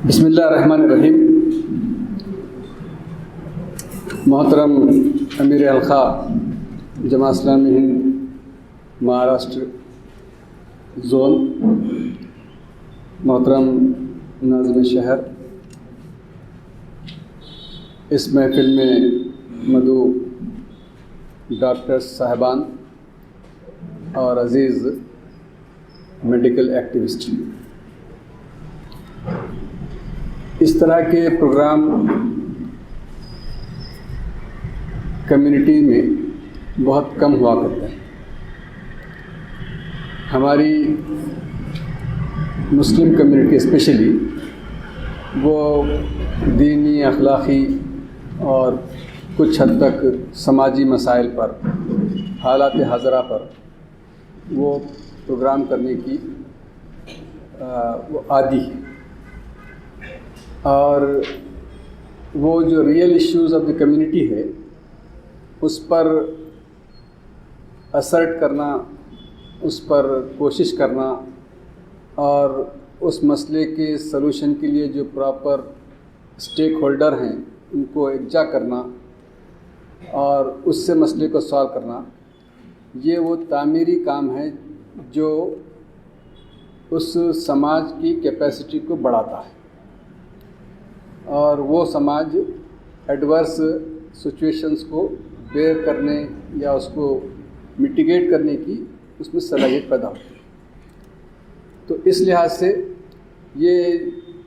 بسم اللہ الرحمن الرحیم۔ محترم امیر حلقہ جماعت اسلامی ہند مہاراشٹر زون، محترم ناظم شہر، اس محفل میں مدعو ڈاکٹر صاحبان اور عزیز میڈیکل ایکٹیوسٹ، اس طرح کے پروگرام کمیونٹی میں بہت کم ہوا کرتے ہیں۔ ہماری مسلم کمیونٹی اسپیشلی وہ دینی، اخلاقی اور کچھ حد تک سماجی مسائل پر، حالات حاضرہ پر وہ پروگرام کرنے کی وہ عادی ہے، اور وہ جو real issues of the community ہے اس پر اسرٹ کرنا، اس پر کوشش کرنا اور اس مسئلے کے سلوشن کے لیے جو پراپر اسٹیک ہولڈر ہیں ان کو یکجا کرنا اور اس سے مسئلے کو سالو کرنا، یہ وہ تعمیری کام ہے جو اس سماج کی کیپیسٹی کو بڑھاتا ہے، اور وہ سماج ایڈورس سچویشنز کو بیئر کرنے یا اس کو میٹیگیٹ کرنے کی اس میں صلاحیت پیدا ہوتی ہے۔ تو اس لحاظ سے یہ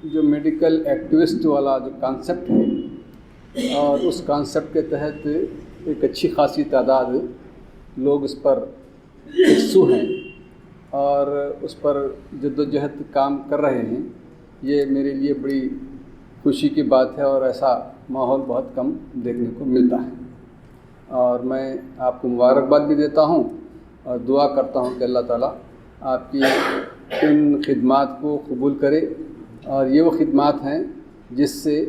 جو میڈیکل ایکٹیوسٹ والا جو کانسیپٹ ہے، اور اس کانسیپٹ کے تحت ایک اچھی خاصی تعداد لوگ اس پر یکسو ہیں اور اس پر جدوجہد کام کر رہے ہیں، یہ میرے لیے بڑی خوشی کی بات ہے، اور ایسا ماحول بہت کم دیکھنے کو ملتا ہے۔ اور میں آپ کو مبارکباد بھی دیتا ہوں اور دعا کرتا ہوں کہ اللہ تعالیٰ آپ کی ان خدمات کو قبول کرے، اور یہ وہ خدمات ہیں جس سے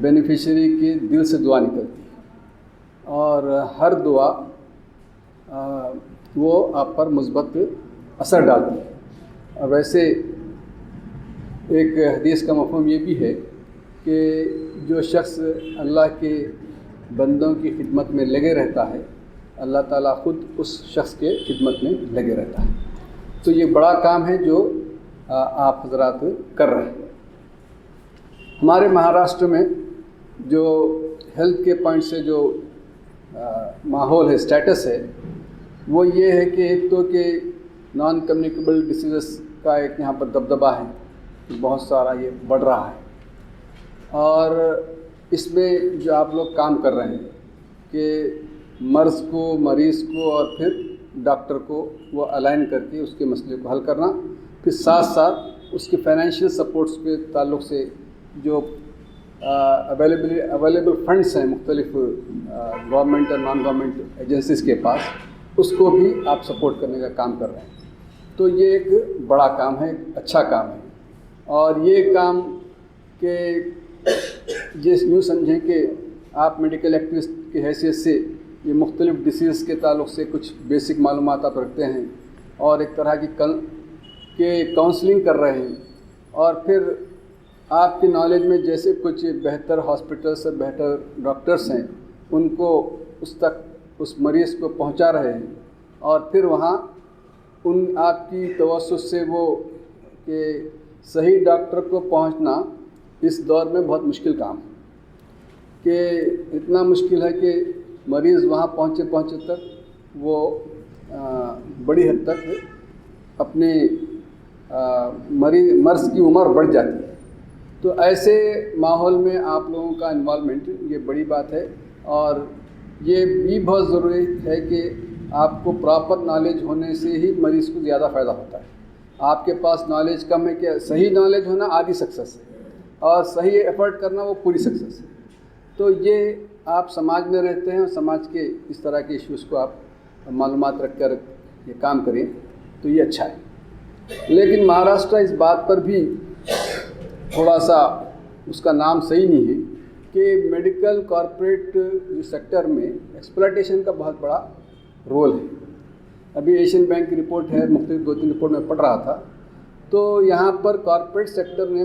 بینیفیشری کے دل سے دعا نکلتی ہے، اور ہر دعا وہ آپ پر مثبت اثر ڈالتی ہے۔ اور ویسے ایک حدیث کا مفہوم یہ بھی ہے کہ جو شخص اللہ کے بندوں کی خدمت میں لگے رہتا ہے، اللہ تعالیٰ خود اس شخص کے خدمت میں لگے رہتا ہے۔ تو یہ بڑا کام ہے جو آپ حضرات کر رہے ہیں۔ ہمارے مہاراشٹر میں جو ہیلتھ کے پوائنٹ سے جو ماحول ہے، اسٹیٹس ہے، وہ یہ ہے کہ ایک تو کہ نان کمیونیکیبل ڈیسیزز کا ایک یہاں پر دبدبہ ہے، بہت سارا یہ بڑھ رہا ہے، اور اس میں جو آپ لوگ کام کر رہے ہیں کہ مرض کو، مریض کو اور پھر ڈاکٹر کو وہ الائن کر کے اس کے مسئلے کو حل کرنا، پھر ساتھ ساتھ اس کے فائنینشیل سپورٹس کے تعلق سے جو اویلیبل فنڈس ہیں مختلف گورنمنٹ اور نان گورنمنٹ ایجنسیز کے پاس، اس کو بھی آپ سپورٹ کرنے کا کام کر رہے ہیں۔ تو یہ ایک بڑا کام ہے، اچھا کام ہے، اور یہ کام کہ یوں سمجھیں کہ آپ میڈیکل ایکٹیوسٹ کی حیثیت سے یہ مختلف ڈیسیز کے تعلق سے کچھ بیسک معلومات آپ رکھتے ہیں، اور ایک طرح کی کاؤنسلنگ کر رہے ہیں، اور پھر آپ کی نالج میں جیسے کچھ بہتر ہاسپٹلس اور بہتر ڈاکٹرس ہیں ان کو اس تک اس مریض کو پہنچا رہے ہیں، اور پھر وہاں ان آپ کی توسط سے وہ کہ صحیح ڈاکٹر کو پہنچنا اس دور میں بہت مشکل کام ہے، کہ اتنا مشکل ہے کہ مریض وہاں پہنچے تک وہ بڑی حد تک اپنے مرض کی عمر بڑھ جاتی ہے۔ تو ایسے ماحول میں آپ لوگوں کا انوالومنٹ یہ بڑی بات ہے، اور یہ بھی بہت ضروری ہے کہ آپ کو پراپر نالج ہونے سے ہی مریض کو زیادہ فائدہ ہوتا ہے۔ آپ کے پاس نالج کم ہے، کہ صحیح نالج ہونا آدھی سکسیس ہے، اور صحیح ایفرٹ کرنا وہ پوری سکسیس ہے۔ تو یہ آپ سماج میں رہتے ہیں اور سماج کے اس طرح کے ایشوز کو آپ معلومات رکھ کر یہ کام کریں، تو یہ اچھا ہے۔ لیکن مہاراشٹر اس بات پر بھی تھوڑا سا اس کا نام صحیح نہیں ہے کہ میڈیکل کارپوریٹ سیکٹر میں ایکسپلائٹیشن کا بہت بڑا رول ہے۔ ابھی ایشین بینک کی رپورٹ ہے، مختلف 2-3 رپورٹ میں پڑھ رہا تھا، تو یہاں پر کارپوریٹ سیکٹر نے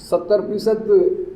70%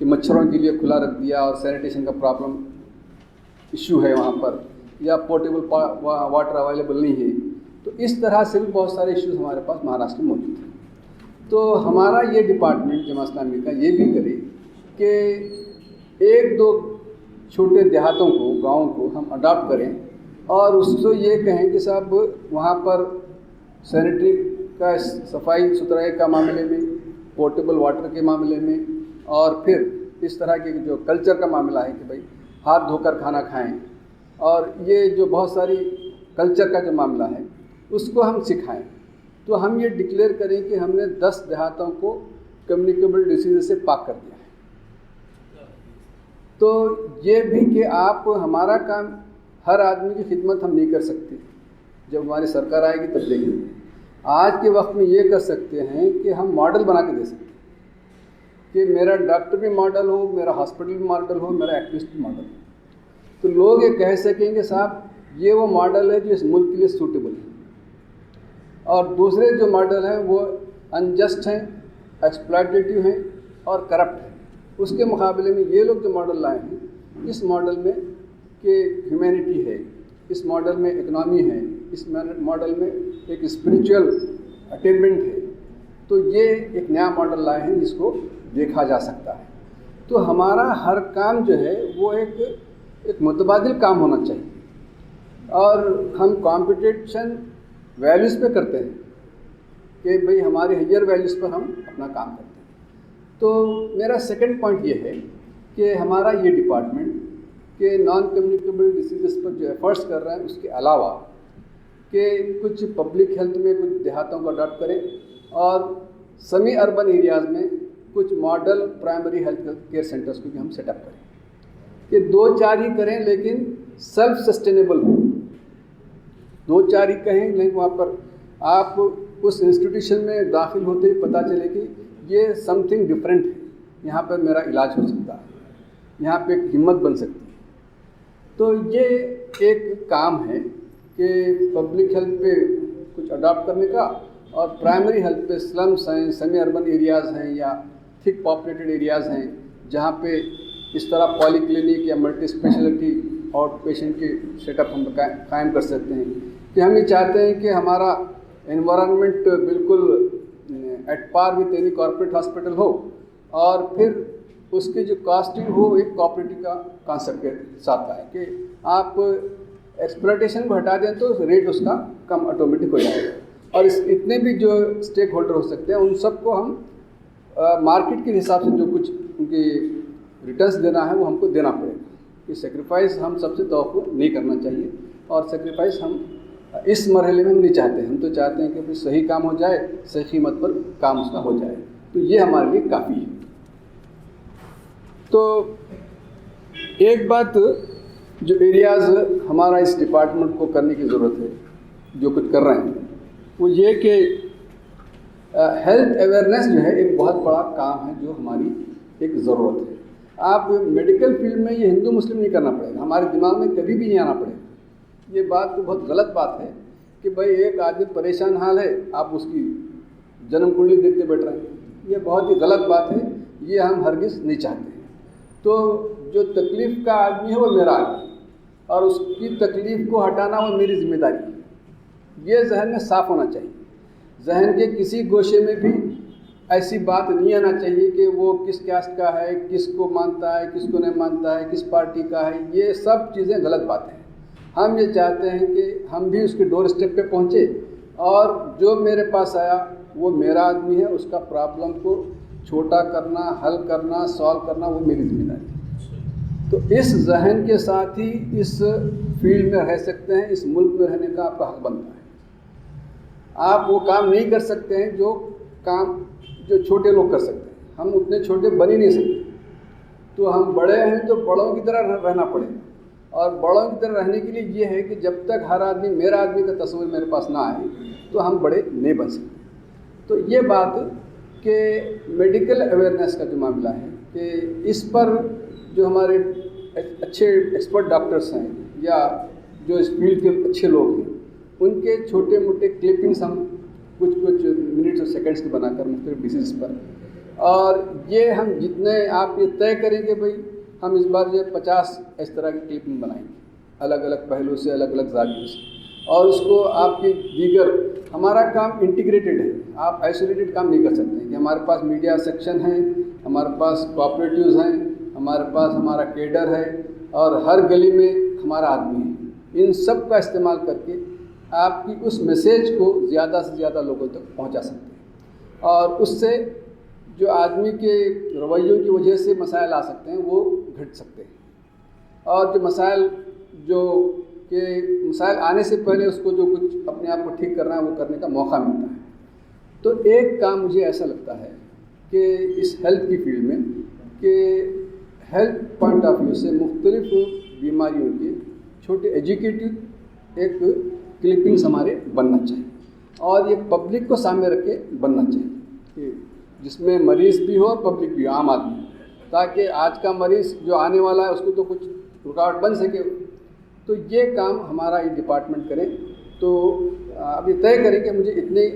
کہ مچھروں کے لیے کھلا رکھ دیا اور سینیٹیشن کا پرابلم ایشو ہے وہاں پر، یا پورٹیبل واٹر اویلیبل نہیں ہے. تو اس طرح سے بھی بہت سارے ایشوز ہمارے پاس مہاراشٹر میں موجود ہیں. تو ہمارا یہ ڈپارٹمنٹ جماعت اسلامی کا یہ بھی کرے کہ ایک دو چھوٹے دیہاتوں کو، گاؤں کو ہم اڈاپٹ کریں اور اس کو یہ کہیں کہ صاحب وہاں پر سینیٹری کا صفائی ستھرائی کا معاملے میں، پورٹیبل واٹر کے معاملے میں، اور پھر اس طرح کے جو کلچر کا معاملہ ہے کہ بھائی ہاتھ دھو کر کھانا کھائیں، اور یہ جو بہت ساری کلچر کا جو معاملہ ہے اس کو ہم سکھائیں. تو ہم یہ ڈکلیئر کریں کہ ہم نے 10 دیہاتوں کو کمیونیکیبل ڈیزیز سے پاک کر دیا ہے. تو یہ بھی کہ آپ ہمارا کام، ہر آدمی کی خدمت ہم نہیں کر سکتے، جب ہماری سرکار آئے گی تب دیکھیں گے. آج کے وقت میں یہ کر سکتے ہیں کہ ہم ماڈل بنا کے دے سکتے ہیں کہ میرا ڈاکٹر بھی ماڈل ہو، میرا ہاسپٹل بھی ماڈل ہو، میرا ایکٹیوسٹ بھی ماڈل ہو. تو لوگ یہ کہہ سکیں کہ صاحب یہ وہ ماڈل ہے جو اس ملک کے لیے سوٹیبل ہے، اور دوسرے جو ماڈل ہیں وہ انجسٹ ہیں، ایکسپلائٹیٹیو ہیں اور کرپٹ ہیں. اس کے مقابلے میں یہ لوگ جو ماڈل لائے ہیں، اس ماڈل میں کہ ہیومینٹی ہے، اس ماڈل میں اکنامی ہے، اس ماڈل میں ایک اسپریچول اٹینمنٹ ہے. تو یہ ایک نیا ماڈل لائے ہیں جس کو دیکھا جا سکتا ہے. تو ہمارا ہر کام جو ہے وہ ایک متبادل کام ہونا چاہیے، اور ہم کمپٹیشن ویلیوز پہ کرتے ہیں کہ بھئی ہماری ہائر ویلیوز پر ہم اپنا کام کرتے ہیں. تو میرا سیکنڈ پوائنٹ یہ ہے کہ ہمارا یہ ڈپارٹمنٹ کہ نان کمیونیکیبل ڈیزیزز پر جو ایفرٹس کر رہے ہیں، اس کے علاوہ کہ کچھ پبلک ہیلتھ میں کچھ دیہاتوں کو اڈاپٹ کریں، اور سیمی اربن ایریاز میں کچھ model primary health care centres کو بھی ہم سیٹ اپ کریں کہ 2-4 ہی کریں لیکن سیلف سسٹینیبل ہوں. 2-4 ہی کہیں لیکن وہاں پر آپ اس انسٹیٹیوشن میں داخل ہوتے ہی پتہ چلے کہ یہ سم تھنگ ڈفرینٹ ہے، یہاں پر میرا علاج ہو سکتا ہے، یہاں پہ ایک ہمت بن سکتی ہے. تو یہ ایک کام ہے کہ پبلک ہیلتھ پہ کچھ اڈاپٹ کرنے کا، اور پرائمری ہیلتھ پہ سلمس ہیں، سیمی اربن ایریاز ہیں یا تھک پاپولیٹڈ ایریاز ہیں جہاں پہ اس طرح پالی کلینک یا ملٹی اسپیشلٹی آؤٹ پیشنٹ کی سیٹ اپ ہم قائم کر سکتے ہیں. کہ ہم یہ چاہتے ہیں کہ ہمارا انوائرمنٹ بالکل at par with any corporate hospital ہو، اور پھر اس کی جو کاسٹنگ ہو ایک کوآپریٹو کا کانسیپٹ کے ساتھ آئے کہ آپ ایکسپلائٹیشن کو ہٹا دیں تو ریٹ اس کا کم آٹومیٹک ہو جائے گا. اور اتنے بھی جو اسٹیک ہولڈر ہو سکتے ہیں ان سب کو ہم مارکیٹ کے حساب سے جو کچھ ان کی ریٹرنس دینا ہے وہ ہم کو دینا پڑے گا. کہ سیکریفائس ہم سب سے توقع نہیں کرنا چاہیے، اور سیکریفائس ہم اس مرحلے میں ہم نہیں چاہتے. ہم تو چاہتے ہیں کہ صحیح کام ہو جائے، صحیح قیمت پر کام اس کا ہو جائے. تو یہ ہمارے لیے کافی ہے. تو ایک بات جو ایریاز ہمارا اس ڈپارٹمنٹ کو کرنے کی ضرورت ہے، جو کچھ کر رہے ہیں، وہ یہ کہ ہیلتھ اویئرنیس جو ہے ایک بہت بڑا کام ہے جو ہماری ایک ضرورت ہے. آپ میڈیکل فیلڈ میں یہ ہندو مسلم نہیں کرنا پڑے گا، ہمارے دماغ میں کبھی بھی نہیں آنا پڑے گا. یہ بات تو بہت غلط بات ہے کہ بھائی ایک آدمی پریشان حال ہے، آپ اس کی جنم کنڈلی دیکھتے بیٹھ رہے ہیں. یہ بہت ہی غلط بات ہے، یہ ہم ہرگز نہیں چاہتے ہیں. تو جو تکلیف کا آدمی ہے وہ میرا آدمی، اور اس کی تکلیف کو ہٹانا وہ میری ذمہ داری ہے. یہ ذہن میں صاف ہونا چاہیے. ذہن کے کسی گوشے میں بھی ایسی بات نہیں آنا چاہیے کہ وہ کس کاسٹ کا ہے، کس کو مانتا ہے، کس کو نہیں مانتا ہے، کس پارٹی کا ہے. یہ سب چیزیں غلط باتیں ہیں. ہم یہ چاہتے ہیں کہ ہم بھی اس کے ڈور اسٹیپ پہ پہنچے، اور جو میرے پاس آیا وہ میرا آدمی ہے، اس کا پرابلم کو چھوٹا کرنا، حل کرنا، سالو کرنا وہ میری ذمہ داری ہے. تو اس ذہن کے ساتھ ہی اس فیلڈ میں رہ سکتے ہیں، اس ملک میں رہنے کا آپ کا حق بنتا ہے. آپ وہ کام نہیں کر سکتے ہیں جو چھوٹے لوگ کر سکتے ہیں. ہم اتنے چھوٹے بن ہی نہیں سکتے. تو ہم بڑے ہیں تو بڑوں کی طرح رہنا پڑے گا، اور بڑوں کی طرح رہنے کے لیے یہ ہے کہ جب تک ہر آدمی میرا آدمی کا تصور میرے پاس نہ آئے تو ہم بڑے نہیں بن سکتے. تو یہ بات کہ میڈیکل اویئرنیس کا جو معاملہ ہے کہ اس پر جو ہمارے اچھے ایکسپرٹ ڈاکٹرس ہیں یا جو اس فیلڈ کے اچھے لوگ ہیں، ان کے چھوٹے موٹے کلپنگس ہم کچھ منٹس اور سیکنڈس کے بنا کر مختلف ڈیزیز پر اور یہ ہم جتنے آپ یہ طے کریں گے بھائی ہم اس بار جو 50 اس طرح کی کلپنگ بنائیں گے الگ الگ پہلو سے الگ الگ زاویوں سے، اور اس کو آپ کی دیگر ہمارا کام انٹیگریٹڈ ہے، آپ آئسولیٹڈ کام نہیں کر سکتے کہ ہمارے پاس میڈیا سیکشن ہے، ہمارے پاس کوآپریٹیوز ہیں، ہمارے پاس ہمارا کیڈر ہے، اور ہر گلی میں ہمارا آدمی ہے۔ ان سب کا استعمال کر کے آپ کی اس میسیج کو زیادہ سے زیادہ لوگوں تک پہنچا سکتے ہیں، اور اس سے جو آدمی کے رویوں کی وجہ سے مسائل آ سکتے ہیں وہ گھٹ سکتے ہیں، اور جو مسائل کہ مسائل آنے سے پہلے اس کو جو کچھ اپنے آپ کو ٹھیک کرنا ہے وہ کرنے کا موقع ملتا ہے۔ تو ایک کام مجھے ایسا لگتا ہے کہ اس ہیلتھ کی فیلڈ میں کہ ہیلتھ پوائنٹ آف ویو سے مختلف بیماریوں کے چھوٹے ایجوکیٹو ایک کلپنگس ہمارے بننا چاہیے، اور یہ پبلک کو سامنے رکھ کے بننا چاہیے کہ جس میں مریض بھی ہو اور پبلک بھی ہو، عام آدمی، تاکہ آج کا مریض جو آنے والا ہے اس کو تو کچھ رکاوٹ بن سکے۔ تو یہ کام ہمارا یہ ڈپارٹمنٹ کرے، تو اب یہ طے کریں کہ مجھے اتنے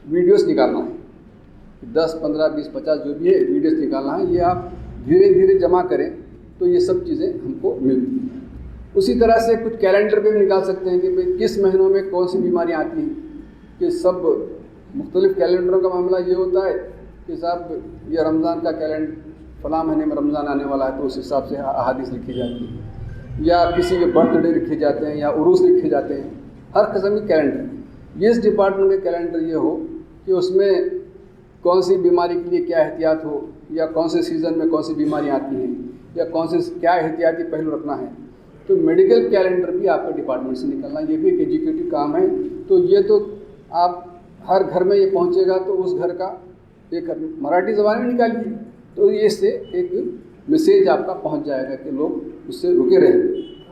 ویڈیوز نکالنا ہے، 10 15 20 50 جو بھی ہے ویڈیوز نکالنا ہے، یہ آپ دھیرے دھیرے جمع کریں تو یہ سب چیزیں ہم کو ملتی ہیں۔ اسی طرح سے کچھ کیلنڈر پہ بھی نکال سکتے ہیں کہ بھئی کس مہینوں میں کون سی بیماریاں آتی ہیں، کہ سب مختلف کیلنڈروں کا معاملہ یہ ہوتا ہے کہ صاحب یہ رمضان کا کیلنڈر فلاں مہینے میں رمضان آنے والا ہے تو اس حساب سے احادیث لکھی جاتی ہیں، یا کسی کے برتھ ڈے لکھے جاتے ہیں یا عروس لکھے جاتے ہیں، ہر قسم کے کیلنڈر۔ یہ اس ڈپارٹمنٹ کا کیلنڈر یہ ہو کہ اس میں کون سی بیماری کے لیے کیا احتیاط ہو، یا کون سے سیزن میں کون سی بیماریاں آتی ہیں، یا کون سے کیا احتیاطی پہلو رکھنا ہے۔ تو میڈیکل کیلنڈر بھی آپ کا ڈپارٹمنٹ سے نکلنا، یہ بھی ایک ایجوکیٹو کام ہے۔ تو یہ تو آپ ہر گھر میں یہ پہنچے گا تو اس گھر کا ایک مراٹھی زبان میں نکالیے تو یہ اس سے ایک میسیج آپ کا پہنچ جائے گا کہ لوگ اس سے رکے رہیں،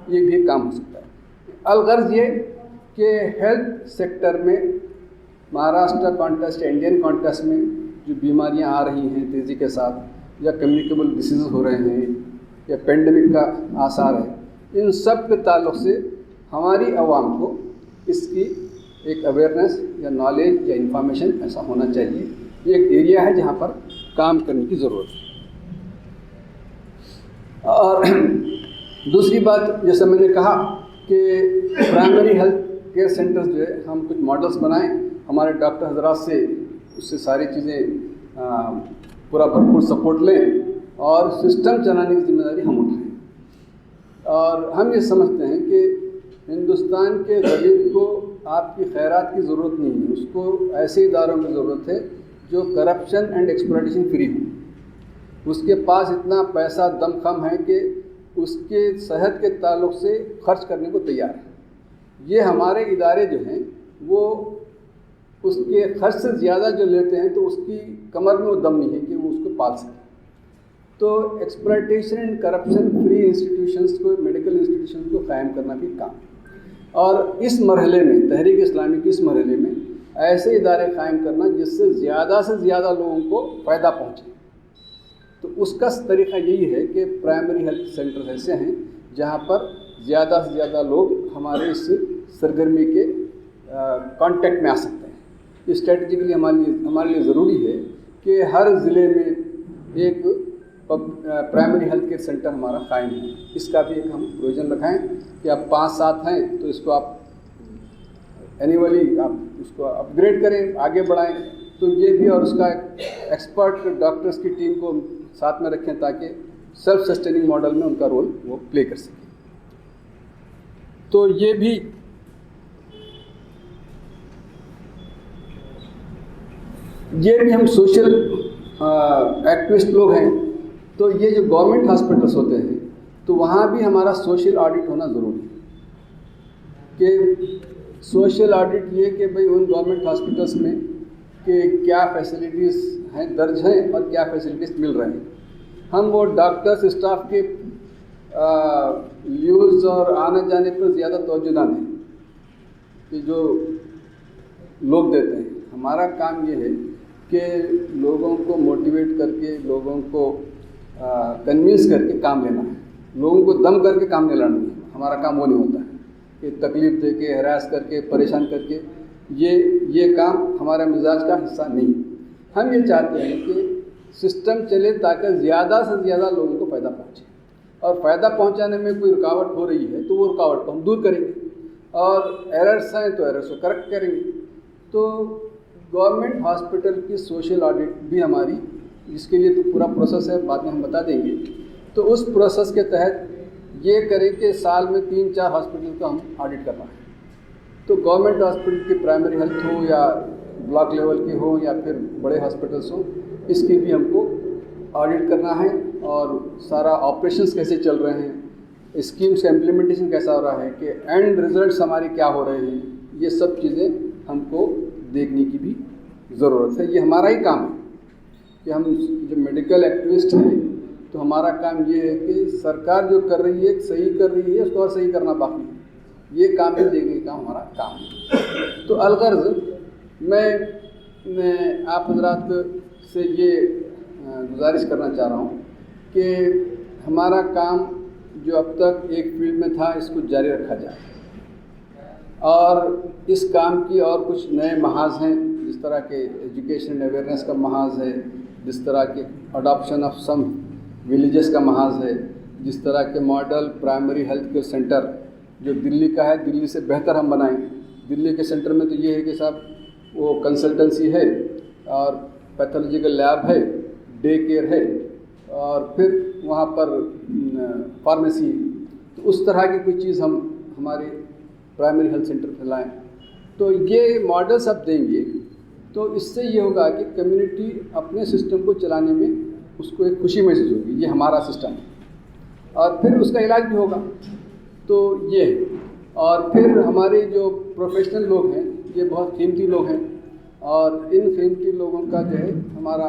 یہ بھی ایک کام ہو سکتا ہے۔ الغرض یہ کہ ہیلتھ سیکٹر میں مہاراشٹر کانٹیسٹ یا انڈین کانٹیسٹ میں جو بیماریاں آ رہی ہیں تیزی کے ساتھ، یا کمیونیکیبل ڈیسیز ہو رہے ہیں، یا پینڈیمک کا آثار ہے، ان سب کے تعلق سے ہماری عوام کو اس کی ایک اویئرنیس یا نالج یا انفارمیشن ایسا ہونا چاہیے۔ یہ ایک ایریا ہے جہاں پر کام کرنے کی ضرورت ہے۔ اور دوسری بات جیسے میں نے کہا کہ پرائمری ہیلتھ کیئر سینٹرز جو ہے ہم کچھ ماڈلز بنائیں، ہمارے ڈاکٹر حضرات سے اس سے ساری چیزیں پورا بھرپور سپورٹ لیں، اور سسٹم چلانے کی ذمہ داری ہم اٹھائیں۔ اور ہم یہ سمجھتے ہیں کہ ہندوستان کے غریب کو آپ کی خیرات کی ضرورت نہیں ہے، اس کو ایسے اداروں کی ضرورت ہے جو کرپشن اینڈ ایکسپلائٹیشن فری ہوں۔ اس کے پاس اتنا پیسہ دم خم ہے کہ اس کے صحت کے تعلق سے خرچ کرنے کو تیار ہے۔ یہ ہمارے ادارے جو ہیں وہ اس کے خرچ سے زیادہ جو لیتے ہیں تو اس کی کمر میں وہ دم نہیں ہے کہ وہ اس کو پال سکے۔ تو exploitation and corruption free institutions کو، میڈیکل انسٹیٹیوشنس کو قائم کرنا بھی کام ہے، اور اس مرحلے میں تحریک اسلامی کے اس مرحلے میں ایسے ادارے قائم کرنا جس سے زیادہ لوگوں کو فائدہ پہنچے۔ تو اس کا طریقہ یہی ہے کہ پرائمری ہیلتھ سینٹر ایسے ہیں جہاں پر زیادہ سے زیادہ لوگ ہمارے اس سرگرمی کے کانٹیکٹ میں آ سکتے ہیں۔ یہ اسٹریٹجیکلی ہمارے لیے ضروری ہے کہ ہر ضلع میں ایک پرائمری ہیلتھ کیئر سینٹر ہمارا قائم ہے۔ اس کا بھی ایک ہم پروویژن رکھائیں کہ اب 5-7 ہیں تو اس کو آپ اینیولی آپ اس کو اپ گریڈ کریں، آگے بڑھائیں۔ تو یہ بھی، اور اس کا ایکسپرٹ ڈاکٹرز کی ٹیم کو ساتھ میں رکھیں تاکہ سیلف سسٹیننگ ماڈل میں ان کا رول وہ پلے کر سکیں۔ تو یہ بھی ہم سوشل ایکٹیوسٹ لوگ ہیں، تو یہ جو گورنمنٹ ہاسپٹلس ہوتے ہیں تو وہاں بھی ہمارا سوشل آڈٹ ہونا ضروری ہے۔ کہ سوشل آڈٹ یہ کہ بھئی ان گورنمنٹ ہاسپٹلس میں کہ کیا فیسلٹیز ہیں درج ہیں اور کیا فیسلٹیز مل رہے ہیں۔ ہم وہ ڈاکٹرس اسٹاف کے لیوز اور آنے جانے پر زیادہ توجہ نہ دیں کہ جو لوگ دیتے ہیں۔ ہمارا کام یہ ہے کہ لوگوں کو موٹیویٹ کر کے، لوگوں کو کنوینس کر کے کام لینا ہے، لوگوں کو دم کر کے کام نہیں لانا ہے۔ ہمارا کام وہ نہیں ہوتا ہے کہ تکلیف دے کے، ہراس کر کے، پریشان کر کے، یہ کام ہمارا مزاج کا حصہ نہیں۔ ہم یہ چاہتے ہیں کہ سسٹم چلے تاکہ زیادہ سے زیادہ لوگوں کو فائدہ پہنچے، اور فائدہ پہنچانے میں کوئی رکاوٹ ہو رہی ہے تو وہ رکاوٹ کو ہم دور کریں گے، اور ایررس ہیں تو ایررس کو کریکٹ کریں گے۔ تو گورنمنٹ ہاسپٹل کی سوشل آڈٹ بھی ہماری، جس کے لیے تو پورا پروسیس ہے، بعد میں ہم بتا دیں گے، تو اس پروسیس کے تحت یہ کریں کہ سال میں 3-4 ہاسپٹل کا ہم آڈٹ کرنا ہے۔ تو گورنمنٹ ہاسپٹل کی پرائمری ہیلتھ ہو یا بلاک لیول کے ہوں یا پھر بڑے ہاسپٹلس ہوں، اس کی بھی ہم کو آڈٹ کرنا ہے، اور سارا آپریشنس کیسے چل رہے ہیں، اسکیمس کا امپلیمنٹیشن کیسا ہو رہا ہے، کہ اینڈ ریزلٹس ہمارے کیا ہو رہے ہیں، یہ سب چیزیں ہم کو دیکھنے کی بھی ضرورت ہے۔ یہ ہمارا ہی کام ہے کہ ہم جو میڈیکل ایکٹیوسٹ ہیں تو ہمارا کام یہ ہے کہ سرکار جو کر رہی ہے صحیح کر رہی ہے، اس کو اور صحیح کرنا باقی ہے، یہ کام ہے، دیکھنے کا ہمارا کام ہے۔ تو الغرض میں آپ حضرات سے یہ گزارش کرنا چاہ رہا ہوں کہ ہمارا کام جو اب تک ایک فیلڈ میں تھا اس کو جاری رکھا جائے، اور اس کام کی اور کچھ نئے محاذ ہیں، جس طرح کے ایجوکیشن اویئرنیس کا محاذ ہے، جس طرح کے اڈاپشن آف سم ولیجز کا محاذ ہے، جس طرح کے model primary health care centre جو دلی کا ہے، دلی سے بہتر ہم بنائیں۔ دلی کے سینٹر میں تو یہ ہے کہ صاحب وہ کنسلٹنسی ہے، اور پیتھولوجیکل لیب ہے، ڈے کیئر ہے، اور پھر وہاں پر فارمیسی ہے۔ تو اس طرح کی کوئی چیز ہم ہمارے پرائمری ہیلتھ سینٹر پہ لائیں، تو یہ ماڈلس اب دیں گے، تو اس سے یہ ہوگا کہ کمیونٹی اپنے سسٹم کو چلانے میں اس کو ایک خوشی محسوس ہوگی، یہ ہمارا سسٹم ہے، اور پھر اس کا علاج بھی ہوگا۔ تو یہ ہے، اور پھر ہمارے جو پروفیشنل لوگ ہیں یہ بہت قیمتی لوگ ہیں، اور ان قیمتی لوگوں کا جو ہے ہمارا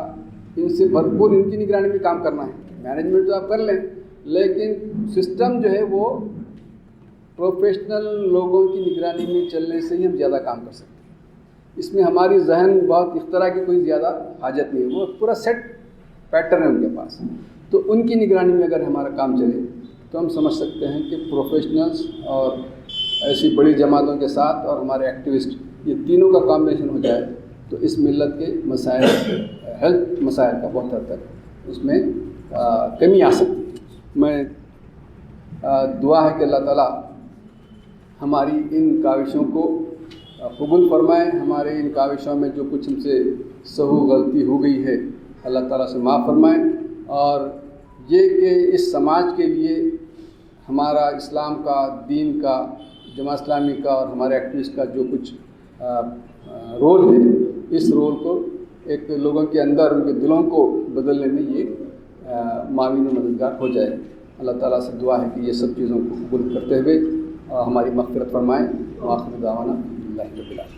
ان سے بھرپور ان کی نگرانی میں کام کرنا ہے۔ مینجمنٹ تو آپ کر لیں، لیکن سسٹم جو ہے وہ پروفیشنل لوگوں کی نگرانی میں چلنے سے ہی ہم زیادہ کام کر سکتے ہیں۔ اس میں ہماری ذہن بہت اختراع کی کوئی زیادہ حاجت نہیں ہے، وہ پورا سیٹ پیٹرن ہے ان کے پاس، تو ان کی نگرانی میں اگر ہمارا کام چلے تو ہم سمجھ سکتے ہیں کہ پروفیشنلز اور ایسی بڑی جماعتوں کے ساتھ اور ہمارے ایکٹیوسٹ، یہ تینوں کا کامبینیشن ہو جائے تو اس ملت کے مسائل، ہیلتھ مسائل کا بہت حد تک اس میں کمی آ سکتی ہے۔ میں دعا ہے کہ اللہ تعالیٰ ہماری ان کاوشوں کو قبول فرمائے، ہمارے ان کاوشوں میں جو کچھ ہم سے سہو غلطی ہو گئی ہے اللہ تعالیٰ سے معاف فرمائے، اور یہ کہ اس سماج کے لیے ہمارا اسلام کا، دین کا، جماعت اسلامی کا اور ہمارے ایکٹیوسٹ کا جو کچھ رول ہے، اس رول کو ایک لوگوں کے اندر ان کے دلوں کو بدلنے میں یہ معاون و مددگار ہو جائے۔ اللہ تعالیٰ سے دعا ہے کہ یہ سب چیزوں کو قبول کرتے ہوئے ہماری مغفرت فرمائیں۔ وآخر دعوانا الحمدللہ رب العالمین۔